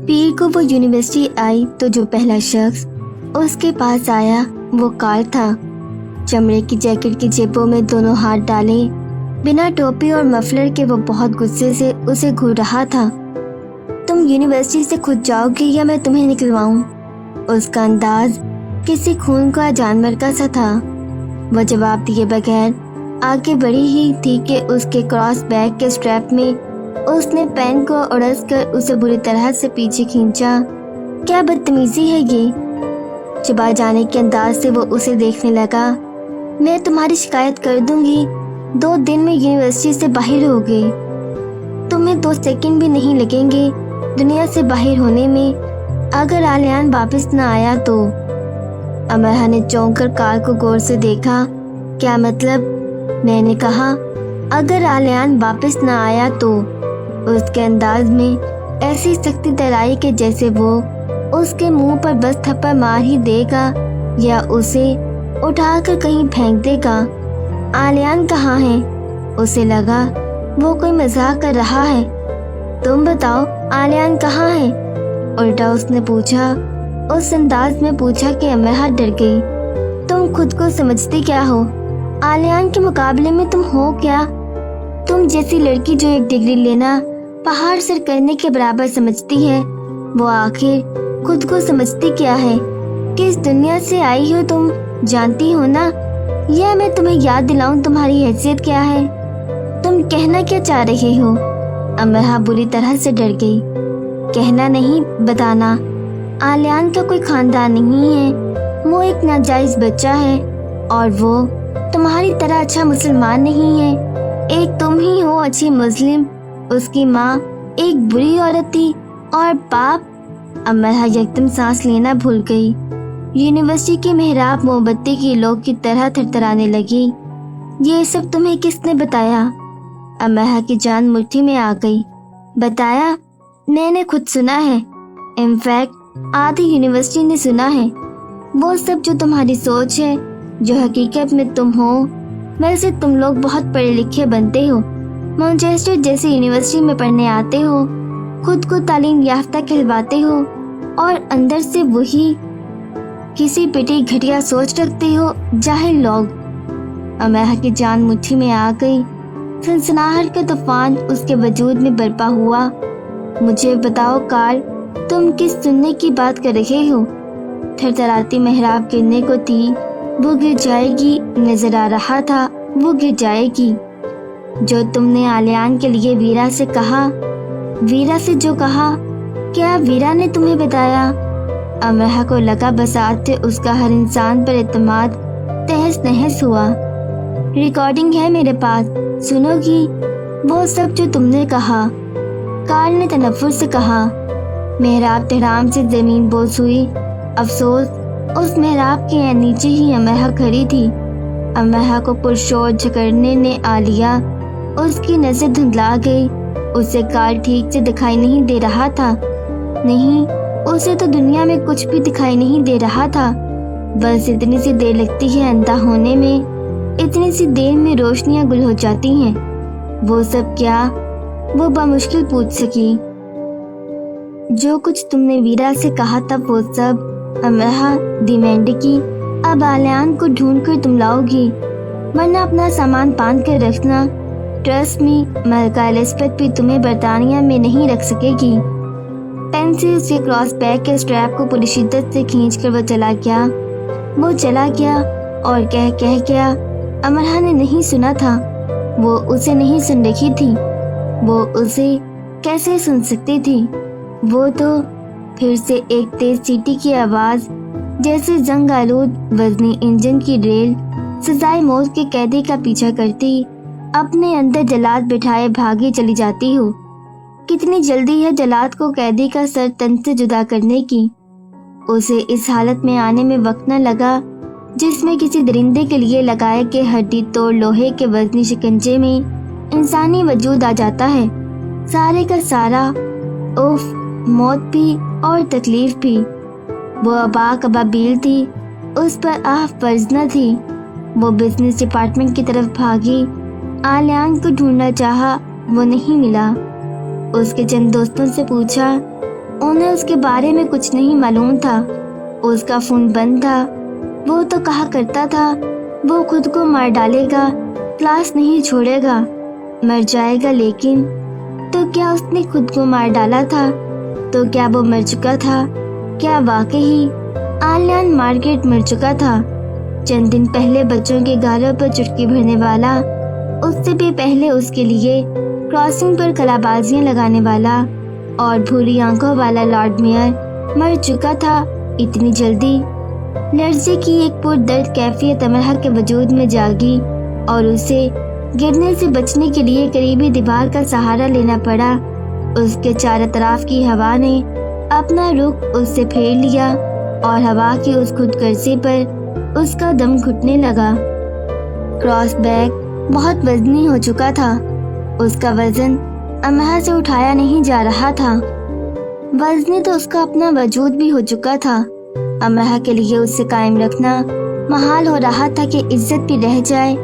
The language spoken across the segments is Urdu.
پیر کو وہ یونیورسٹی آئی تو جو پہلا شخص اس کے پاس آیا وہ کارل تھا۔ چمڑے کی جیکٹ کی جیبوں میں دونوں ہاتھ ڈالے، بنا ٹوپی اور مفلر کے وہ بہت غصے سے اسے گھور رہا تھا۔ تم یونیورسٹی سے خود جاؤ گی یا میں تمہیں نکلواؤں؟ اس کا انداز کسی خون کا جانور کا سا تھا۔ وہ جواب دیے بغیر آگے بڑھی ہی تھی کہ اس کے کراس بیگ کے سٹریپ میں اس نے پین کو اڑس کر اسے بری طرح سے پیچھے کھینچا۔ کیا بدتمیزی ہے یہ؟ چبا جانے کے انداز سے وہ اسے دیکھنے لگا۔ میں تمہاری شکایت کر دوں گی، 2 دن میں یونیورسٹی سے باہر ہوگے۔ تمہیں 2 سیکنڈ بھی نہیں لگیں گے دنیا سے باہر ہونے میں، اگر آلیان واپس نہ آیا تو۔ امرہ نے چونک کر کارل کو غور سے دیکھا۔ کیا مطلب؟ میں نے کہا اگر آلیان واپس نہ آیا تو۔ اس کے انداز میں ایسی سختی ترائی کہ جیسے وہ اس کے منہ پر بس تھپڑ مار ہی دے گا یا اسے اٹھا کر کہیں پھینک دے گا۔ آلیان کہاں ہے؟ اسے لگا وہ کوئی مزاق کر رہا ہے۔ تم بتاؤ آلیان کہاں ہے؟ الٹا اس نے پوچھا، اس انداز میں پوچھا کہ امرہ ڈر گئی۔ تم خود کو سمجھتے کیا ہو؟ آلیان کے مقابلے میں تم ہو کیا؟ تم جیسی لڑکی جو 1 ڈگری لینا پہاڑ سر کرنے کے برابر سمجھتی ہے، وہ آخر خود کو سمجھتی کیا ہے؟ کس دنیا سے آئی ہو تم جانتی ہو نا؟ یا میں تمہیں یاد دلاؤں تمہاری حیثیت کیا ہے؟ تم کہنا کیا چاہ رہے ہو؟ امرہ بری طرح سے ڈر گئی۔ کہنا نہیں، بتانا۔ آلیان کا کوئی خاندان نہیں ہے، وہ ایک ناجائز بچہ ہے، اور وہ تمہاری طرح اچھا مسلمان نہیں ہے۔ ایک تم ہی ہو اچھی مسلم، اس کی ماں ایک بری عورت تھی، اور باپ۔ امرہ یکدم سانس لینا بھول گئی۔ یونیورسٹی کی محراب موم بتی کی لو کی طرح تھرتھرانے لگی۔ یہ سب تمہیں کس نے بتایا؟ امرہ کی جان مٹھی میں آ گئی۔ بتایا؟ میں نے خود سنا ہے، انفیکٹ آدھی یونیورسٹی نے سنا ہے۔ وہ سب جو تمہاری سوچ ہے، جو حقیقت میں تم ہو۔ ویسے تم لوگ بہت پڑھے لکھے بنتے ہو، مانچسٹر جیسی یونیورسٹی میں پڑھنے آتے ہو، خود کو تعلیم یافتہ کہلواتے ہو، اور اندر سے وہی کسی پٹی گھٹیا سوچ رکھتے ہو، جاہل لوگ۔ امرہ کی جان مٹھی میں آ گئی۔ سنسناہٹ کا طوفان اس کے وجود میں برپا ہوا۔ مجھے بتاؤ کارل، تم کس سننے کی بات کر رہے ہو؟ تھرتھراتی محراب گرنے کو تھی، وہ گر جائے گی، نظر آ رہا تھا وہ گر جائے گی۔ جو تم نے آلیان کے لیے ویرا سے کہا، ویرا سے جو کہا، کیا ویرا نے تمہیں بتایا؟ امرہ کو لگا بساط سے اس کا ہر انسان پر اعتماد تہس نہس ہوا۔ ریکارڈنگ ہے میرے پاس، سنو گی؟ وہ سب جو تم نے کہا، کارل نے تنفر سے کہا۔ محراب تہرام سے زمین بوس ہوئی۔ افسوس، اس محراب کے نیچے ہی امرہ کھڑی تھی۔ امرہ کو پرشور جھکڑنے نے آ لیا۔ اس کی نظر دھندلا گئی۔ اسے کارل ٹھیک سے دکھائی نہیں دے رہا تھا۔ نہیں، اسے تو دنیا میں کچھ بھی دکھائی نہیں دے رہا تھا۔ بس اتنی سی دیر لگتی ہے اندھا ہونے میں، اتنی سی دیر میں روشنیاں گل ہو جاتی ہیں۔ وہ سب کیا؟ وہ بمشکل پوچھ سکی۔ جو کچھ تم نے ویرا سے کہا تھا وہ سب۔ امرہ ڈیمانڈ کی۔ اب آلیان کو ڈھونڈ کر تم لاؤ گی، ورنہ اپنا سامان باندھ کر رکھنا۔ ٹرسٹ می، ملکہ الزبتھ بھی تمہیں برطانیہ میں نہیں رکھ سکے گی۔ پین سے اس کے کراس بیگ کے سٹریپ کو پوری شدت سے کھینچ کر وہ چلا گیا۔ وہ چلا گیا اور کہہ گیا۔ امرہ نے نہیں سنا تھا، وہ اسے نہیں سن رہی تھی۔ وہ اسے کیسے سن سکتی تھی؟ وہ تو پھر سے ایک تیز سیٹی کی آواز، جیسے زنگ آلود وزنی انجن کی ریل سزائے موت کے قیدی کا پیچھا کرتی، اپنے اندر جلاد بٹھائے بھاگی چلی جاتی ہو۔ کتنی جلدی ہے جلاد کو قیدی کا سر تن سے جدا کرنے کی۔ اسے اس حالت میں آنے میں وقت نہ لگا جس میں کسی درندے کے لیے لگائے کہ ہڈی توڑ لوہے کے وزنی شکنجے میں انسانی وجود آ جاتا ہے، سارے کا سارا، اوف، موت بھی اور تکلیف بھی۔ وہ اباک ابابیل تھی، اس پر آہ فرض نہ تھی۔ وہ بزنس ڈپارٹمنٹ کی طرف بھاگی، آلیان کو ڈھونڈنا چاہا، وہ نہیں ملا۔ اس کے چند دوستوں سے پوچھا، انہیں اس کے بارے میں کچھ نہیں معلوم تھا۔ اس کا فون بند تھا۔ وہ تو کہا کرتا تھا وہ خود کو مار ڈالے گا، کلاس نہیں چھوڑے گا، مر جائے گا، لیکن تو کیا اس نے خود کو مار ڈالا تھا؟ تو کیا وہ مر چکا تھا؟ کیا واقعی آلیان مارگریٹ مر چکا تھا؟ چند دن پہلے بچوں کے گالوں پر چٹکی بھرنے والا، اس سے بھی پہلے اس کے لیے کراسنگ پر کلا بازیاں لگانے والا اور بھوری آنکھوں والا لارڈ میئر مر چکا تھا اتنی جلدی؟ لرزے کی ایک پردرد کیفیت امرہ کے وجود میں جاگی اور اسے گرنے سے بچنے کے لیے قریبی دیوار کا سہارا لینا پڑا۔ اس کے چاروں طرف کی ہوا نے اپنا رخ اس سے پھیر لیا اور ہوا کی اس خود غرضی پر اس کا دم گھٹنے لگا۔ کراس بیگ بہت وزنی ہو چکا تھا۔ اس کا وزن امرہ سے اٹھایا نہیں جا رہا تھا۔ وزنی تو اس کا اپنا وجود بھی ہو چکا تھا۔ امرہ کے لیے اسے قائم رکھنا محال ہو رہا تھا کہ عزت بھی رہ جائے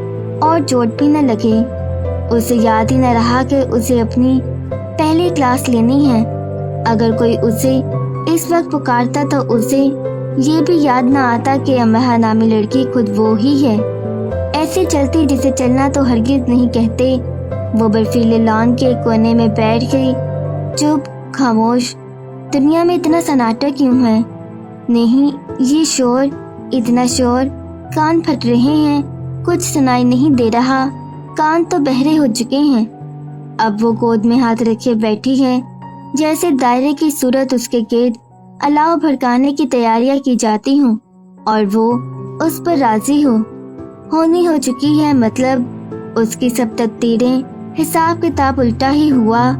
اور چوٹ بھی نہ لگے۔ اسے یاد ہی نہ رہا کہ اسے اپنی پہلی کلاس لینی ہے۔ اگر کوئی اسے اس وقت پکارتا تو اسے یہ بھی یاد نہ آتا کہ امرہ نامی لڑکی خود وہ ہی ہے، ایسے چلتی جسے چلنا تو ہرگز نہیں کہتے۔ وہ برفیلے لان کے کونے میں بیٹھ گئی، چپ، خاموش۔ دنیا میں اتنا سناٹا کیوں ہے؟ نہیں، یہ شور، اتنا شور، کان پھٹ رہے ہیں، کچھ سنائی نہیں دے رہا، کان تو بہرے ہو چکے ہیں۔ اب وہ گود میں ہاتھ رکھے بیٹھی ہے، جیسے دائرے کی صورت اس کے گرد الاؤ بھڑکانے کی تیاریاں کی جاتی ہوں اور وہ اس پر راضی ہونی ہو چکی ہے۔ مطلب اس کی سب تقدیریں، حساب کتاب الٹا ہی ہوا۔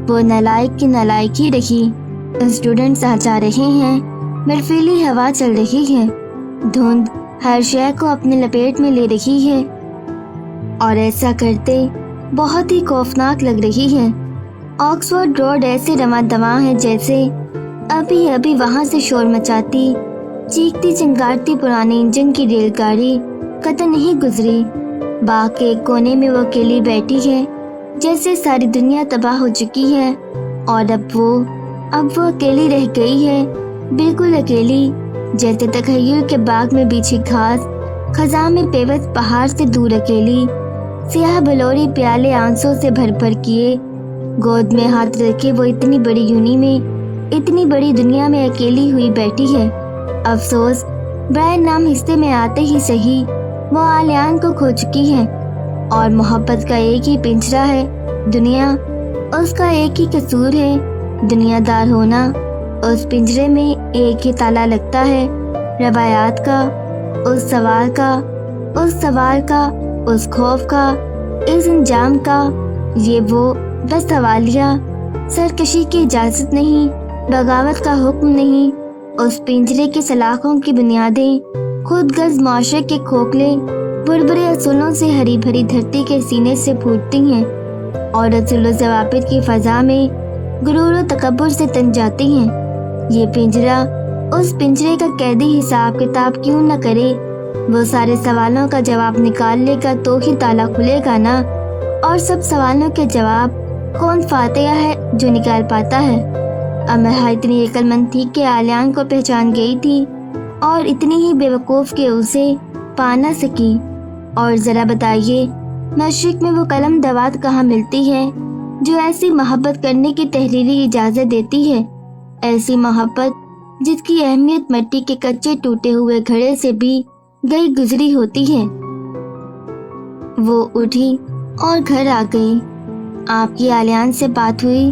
وہ نالائق کی نالائق ہی رہی۔ اسٹوڈنٹس آ جا رہے ہیں، برفیلی ہوا چل رہی ہے، دھند ہر شے کو اپنے لپیٹ میں لے رہی ہے اور ایسا کرتے بہت ہی خوفناک لگ رہی ہے۔ آکسفورڈ روڈ ایسے رواں دواں ہے جیسے ابھی ابھی وہاں سے شور مچاتی، چیختی چنگارتی پرانے انجن کی ریل گاڑی قطع نہیں گزری۔ باغ کے ایک کونے میں وہ اکیلی بیٹھی ہے، جیسے ساری دنیا تباہ ہو چکی ہے اور اب وہ اکیلی رہ گئی ہے، بالکل اکیلی، جیسے تخیل کے باغ میں بچھی گھاس، خزاں میں پیوست پہاڑ سے دور اکیلی، سیاہ بلوری پیالے آنسوں سے بھر بھر کیے، گود میں ہاتھ رکھے وہ اتنی بڑی یونی میں، اتنی بڑی دنیا میں اکیلی ہوئی بیٹھی ہے۔ افسوس، برائے نام حصے میں آتے ہی صحیح وہ آلیان کو کھو چکی ہے اور محبت کا ایک ہی پنجرہ ہے دنیا، اس کا ایک ہی قصور ہے دنیا دار ہونا۔ اس پنجرے میں ایک ہی تالا لگتا ہے، روایات کا، اس سوال کا، اس خوف کا، اس انجام کا۔ یہ وہ بس سوالیہ، سرکشی کی اجازت نہیں، بغاوت کا حکم نہیں۔ اس پنجرے کی سلاخوں کی بنیادیں خود غرض معاشرے کے کھوکھلے بربرے اصولوں سے ہری بھری دھرتی کے سینے سے پھوٹتی ہیں اور اصول و ضوابط کی فضا میں غرور و تکبر سے تن جاتی ہیں۔ یہ پنجرہ اس پنجرے کا قیدی حساب کتاب کیوں نہ کرے؟ وہ سارے سوالوں کا جواب نکال لے گا تو ہی تالا کھلے گا نا، اور سب سوالوں کے جواب کون فاتحہ ہے جو نکال پاتا ہے؟ امرہ اتنی عقل مند تھی کہ آلیان کو پہچان گئی تھی اور اتنی ہی بے وقوف کہ اسے پا نہ سکی۔ اور ذرا بتائیے، مشرق میں وہ قلم دوات کہاں ملتی ہے جو ایسی محبت کرنے کی تحریری اجازت دیتی ہے؟ ایسی محبت جس کی اہمیت مٹی کے کچے ٹوٹے ہوئے گھڑے سے بھی گئی گزری ہوتی ہے۔ وہ اٹھی اور گھر آ گئی۔ آپ کی آلیان سے بات ہوئی؟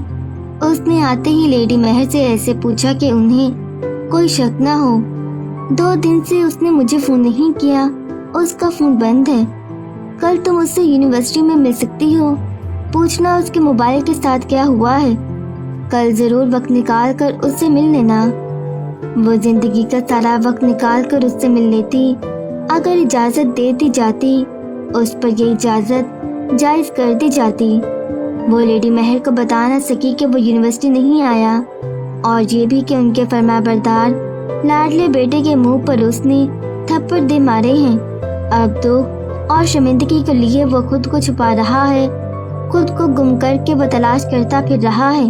اس نے آتے ہی لیڈی مہر سے ایسے پوچھا کہ انہیں کوئی شک نہ ہو۔ 2 دن سے اس نے مجھے فون نہیں کیا، اس کا فون بند ہے۔ کل تم اس سے یونیورسٹی میں مل سکتی ہو، پوچھنا اس کے موبائل کے ساتھ کیا ہوا ہے۔ کل ضرور وقت نکال کر اس سے مل لینا۔ وہ زندگی کا سارا وقت نکال کر اس سے مل لیتی اگر اجازت دے دی جاتی، اس پر یہ اجازت جائز کر دی جاتی۔ وہ لیڈی مہر کو بتا نہ سکی کہ وہ یونیورسٹی نہیں آیا، اور یہ بھی کہ ان کے فرما بردار لاڈلے بیٹے کے منہ پر اس نے تھپڑ دے مارے ہیں۔ اب دکھ اور شرمندگی کے لیے وہ خود کو چھپا رہا ہے، خود کو گم کر کے وہ تلاش کرتا پھر رہا ہے۔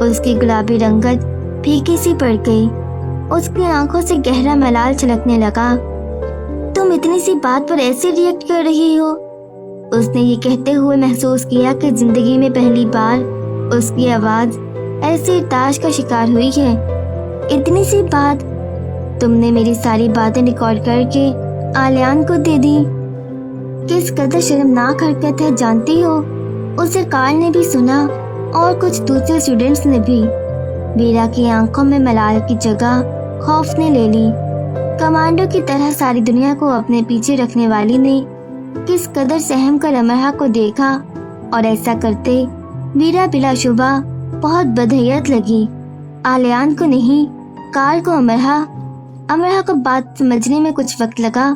اس کی گلابی رنگت پھیکی سی پڑ گئی، اس کی آنکھوں سے گہرا ملال چھلکنے لگا۔ تم اتنی سی بات پر ایسے ریئیکٹ کر رہی ہو؟ اس نے یہ کہتے ہوئے محسوس کیا کہ زندگی میں پہلی بار اس کی آواز ایسی ارتعاش کا شکار ہوئی ہے۔ اتنی سی بات؟ تم نے میری ساری باتیں ریکارڈ کر کے آلیان کو دے دی؟ کس قدر شرمناک حرکت ہے جانتی ہو؟ اسے کارل نے بھی سنا اور کچھ دوسرے اسٹوڈنٹس نے بھی۔ ویرا کی آنکھوں میں ملال کی جگہ خوف نے لے لی۔ کمانڈو کی طرح ساری دنیا کو اپنے پیچھے رکھنے والی نے کس قدر سہم کر امرہ کو دیکھا، اور ایسا کرتے ویرا بلا شبہ بہت بدحیت لگی۔ آلیان کو نہیں، کارل کو۔ امرہ کو بات سمجھنے میں کچھ وقت لگا۔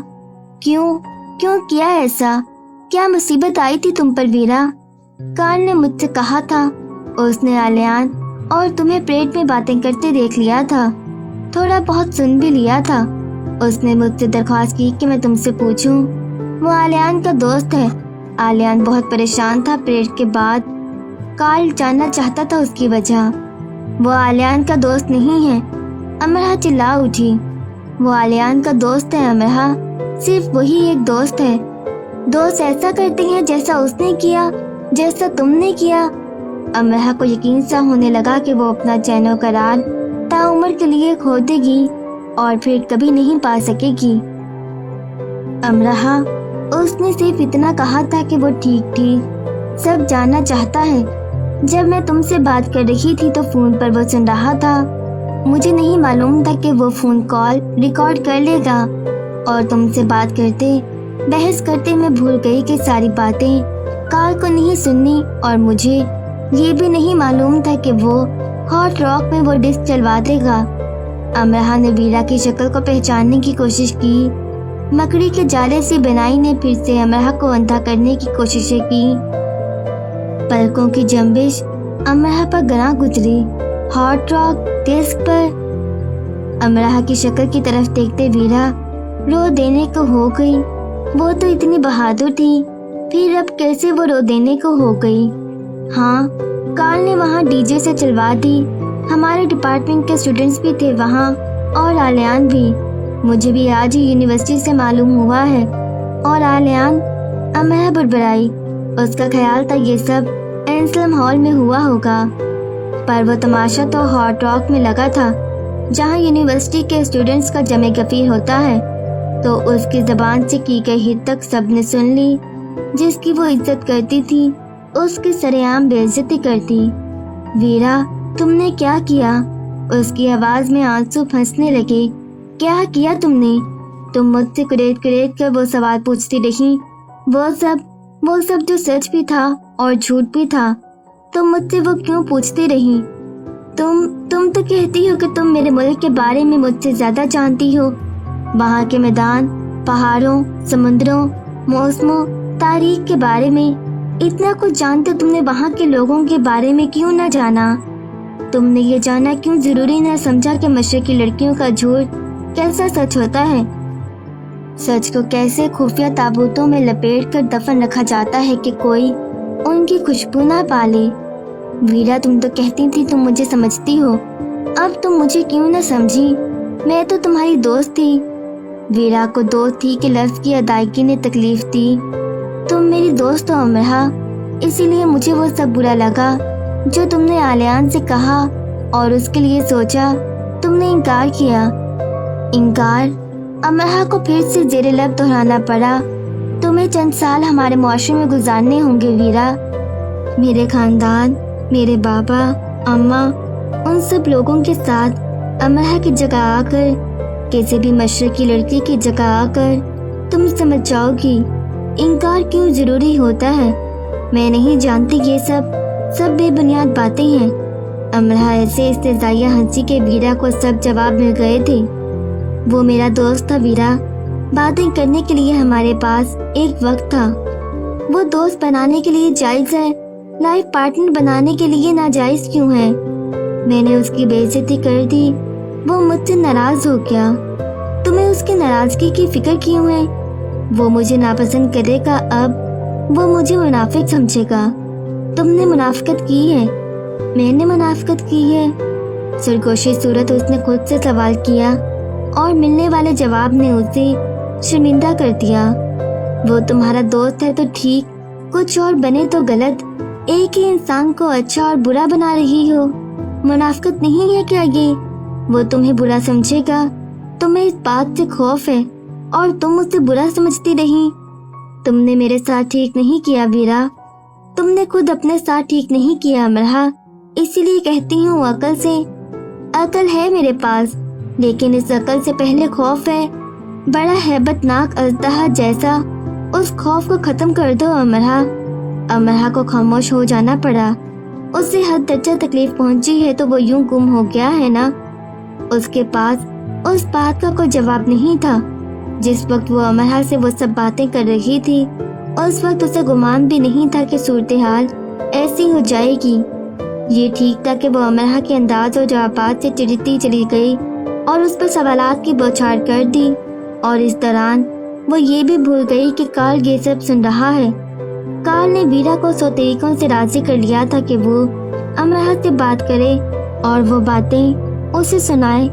کیوں کیا ایسا؟ کیا مصیبت آئی تھی تم پر ویرا؟ کارل نے مجھ سے کہا تھا اس نے آلیان اور تمہیں پریڈ میں باتیں کرتے دیکھ لیا تھا، تھوڑا بہت سن بھی لیا تھا۔ اس نے مجھ سے درخواست کی کہ میں تم سے پوچھوں۔ وہ آلیان کا دوست ہے۔ آلیان بہت پریشان تھا پریڈ کے بعد۔ کارل جاننا چاہتا تھا اس کی وجہ۔ وہ آلیان کا دوست نہیں ہے، امرہ چلا اٹھی۔ وہ آلیان کا دوست ہے امرہ، صرف وہی ایک دوست ہے۔ دوست ایسا کرتے ہیں جیسا اس نے کیا، جیسا تم نے کیا۔ امرہ کو یقین سا ہونے لگا کہ وہ اپنا چین و قرار تاعمر کے لیے کھو دے گی اور پھر کبھی نہیں پا سکے گی۔ امرہ، اس نے صرف اتنا کہا تھا کہ وہ ٹھیک سب جاننا چاہتا ہے۔ جب میں تم سے بات کر رہی تھی تو فون پر وہ سن رہا تھا۔ مجھے نہیں معلوم تھا کہ وہ فون کال ریکارڈ کر لے گا، اور تم سے بات کرتے بحث کرتے میں بھول گئی کہ ساری باتیں کارل کو نہیں سننی، اور مجھے یہ بھی نہیں معلوم تھا کہ وہ ہاٹ راک میں وہ ڈسک چلوا دے گا۔ امرہ نے ویرا کی شکل کو پہچاننے کی کوشش کی۔ مکڑی کے جالے سے بنائی نے پھر سے امرہ کو اندھا کرنے کی کوششیں کی۔ پلکوں کی جنبش امرہ پر گراں گزری۔ ہاٹ راک ڈسک پر امرہ کی شکل کی طرف دیکھتے ویرا رو دینے کو ہو گئی۔ وہ تو اتنی بہادر تھی، پھر اب کیسے وہ رو دینے کو ہو گئی؟ ہاں، کارل نے وہاں ڈی جے سے چلوا دی۔ ہمارے ڈپارٹمنٹ کے اسٹوڈنٹس بھی تھے وہاں، اور آلیان بھی۔ مجھے بھی آج ہی یونیورسٹی سے معلوم ہوا ہے۔ اور آلیان؟ امرہ بڑبڑائی۔ اس کا خیال تھا یہ سب اینسلم ہال میں ہوا ہوگا، پر وہ تماشا تو ہاٹ راک میں لگا تھا، جہاں یونیورسٹی کے اسٹوڈنٹس کا جمع غفیر ہوتا ہے۔ تو اس کی زبان سے کی گئی ہت تک سب نے سن لی۔ جس کی وہ عزت کرتی تھی اس کی سرعام بے عزتی کرتی۔ ویرا، تم نے کیا کیا؟ اس کی آواز میں آنسو پھنسنے لگے۔ کیا کیا تم نے؟ تم مجھ سے کریٹ کر وہ سوال پوچھتی رہی، وہ سب جو سچ بھی تھا اور جھوٹ بھی تھا۔ تم مجھ سے وہ کیوں پوچھتی رہی؟ تم تو کہتی ہو کہ تم میرے ملک کے بارے میں مجھ سے زیادہ جانتی ہو۔ وہاں کے میدان، پہاڑوں، سمندروں، موسموں، تاریخ کے بارے میں اتنا کچھ جانتے، تم نے وہاں کے لوگوں کے بارے میں کیوں نہ جانا؟ تم نے یہ جانا کیوں ضروری نہ سمجھا کہ مشرقی لڑکیوں کا جھوٹ کیسا سچ ہوتا ہے؟ سچ کو کیسے خفیہ تابوتوں میں لپیٹ کر دفن رکھا جاتا ہے کہ کوئی ان کی خوشبو نہ پالے۔ ویرا، تم تو کہتی تھی تم مجھے سمجھتی ہو، اب تم مجھے کیوں نہ سمجھی؟ میں تو تمہاری دوست تھی۔ ویرا کو دوست تھی کہ لفظ کی ادائیگی نے تکلیف دی۔ تم میری دوست ہو امرہ، اسی لیے مجھے وہ سب برا لگا جو تم نے آلیان سے کہا اور اس کے لیے سوچا۔ تم نے انکار کیا۔ انکار؟ امرہ کو پھر سے زیر لب دہرانا پڑا۔ تمہیں چند سال ہمارے معاشرے میں گزارنے ہوں گے ویرا۔ میرے خاندان، میرے بابا، اماں، ان سب لوگوں کے ساتھ امرہ کی جگہ آ کر، کسی بھی مشرقی لڑکی کی جگہ آ کر تم سمجھ جاؤ گی انکار کیوں ضروری ہوتا ہے۔ میں نہیں جانتی، یہ سب بے بنیاد باتیں ہیں۔ امرہ ایسے استہزائیہ ہنسی کے ویرا کو سب جواب مل گئے تھے۔ وہ میرا دوست تھا ویرا، باتیں کرنے کے لیے ہمارے پاس ایک وقت تھا۔ وہ دوست بنانے کے لیے جائز ہے، لائف پارٹنر بنانے کے لیے ناجائز کیوں ہے؟ میں نے اس کی بے عزتی کر دی، وہ مجھ سے ناراض ہو گیا۔ تمہیں اس کی ناراضگی کی فکر کیوں ہے؟ وہ مجھے ناپسند کرے گا، اب وہ مجھے منافق سمجھے گا۔ تم نے منافقت کی ہے، میں نے منافقت کی ہے؟ سرگوشی صورت اس نے خود سے سوال کیا اور ملنے والے جواب نے اسے شرمندہ کر دیا۔ وہ تمہارا دوست ہے تو ٹھیک، کچھ اور بنے تو غلط، ایک ہی انسان کو اچھا اور برا بنا رہی ہو۔ منافقت نہیں ہے کیا یہ؟ وہ تمہیں برا سمجھے گا، تمہیں اس بات سے خوف ہے اور تم اسے برا سمجھتی رہی۔ تم نے میرے ساتھ ٹھیک نہیں کیا ویرا، تم نے خود اپنے ساتھ ٹھیک نہیں کیا امرہا، اسی لیے کہتی ہوں عقل سے۔ عقل ہے میرے پاس، لیکن اس عقل سے پہلے خوف ہے، بڑا ہیبت ناک اژدہا جیسا۔ اس خوف کو ختم کر دو امرہا۔ امرہا کو خاموش ہو جانا پڑا۔ اس سے حد درجہ تکلیف پہنچی ہے تو وہ یوں گم ہو گیا ہے نا۔ اس کے پاس اس بات کا کوئی جواب نہیں تھا۔ جس وقت وہ امرہا سے وہ سب باتیں کر رہی تھی، اس وقت اسے گمان بھی نہیں تھا کہ صورتحال ایسی ہو جائے گی۔ یہ ٹھیک تھا کہ وہ امرہا کے انداز اور جوابات سے چڑھتی چلی گئی اور اس پر سوالات کی بوچھار کر دی، اور اس دوران وہ یہ بھی بھول گئی کہ کارل یہ سب سن رہا ہے۔ کارل نے ویرا کو 100 طریقوں سے راضی کر لیا تھا کہ وہ امرہا سے بات کرے اور وہ باتیں اسے سنائے،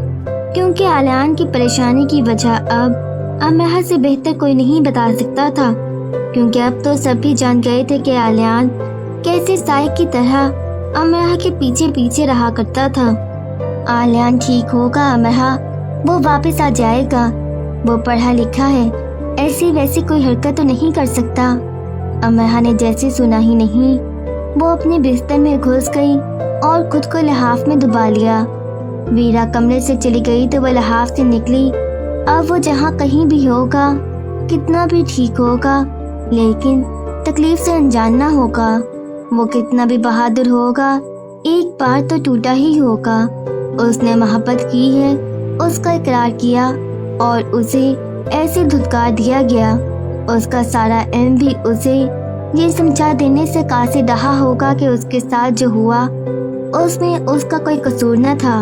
کیونکہ آلیان کی پریشانی کی وجہ اب امرہا سے بہتر کوئی نہیں بتا سکتا تھا، کیونکہ اب تو سب بھی جان گئے تھے کہ آلیان کیسے سائے کی طرح امرہا کے پیچھے پیچھے رہا کرتا تھا۔ آلیان ٹھیک ہوگا امرہا، وہ واپس آ جائے گا، وہ پڑھا لکھا ہے، ایسی ویسی کوئی حرکت تو نہیں کر سکتا۔ امرہا نے جیسے سنا ہی نہیں، وہ اپنے بستر میں گھس گئی اور خود کو لحاف میں دبا لیا۔ ویرا کمرے سے چلی گئی تو وہ لحاف سے نکلی۔ اب وہ جہاں کہیں بھی ہوگا، کتنا بھی ٹھیک ہوگا، لیکن تکلیف سے انجان نہ ہوگا۔ وہ کتنا بھی بہادر ہوگا، ایک بار تو ٹوٹا ہی ہوگا۔ اس نے محبت کی ہے، اس کا اقرار کیا اور اسے ایسے دھتکار دیا گیا۔ اس کا سارا علم بھی اسے یہ سمجھا دینے سے قاصر رہا ہوگا کہ اس کے ساتھ جو ہوا اس میں اس کا کوئی قصور نہ تھا۔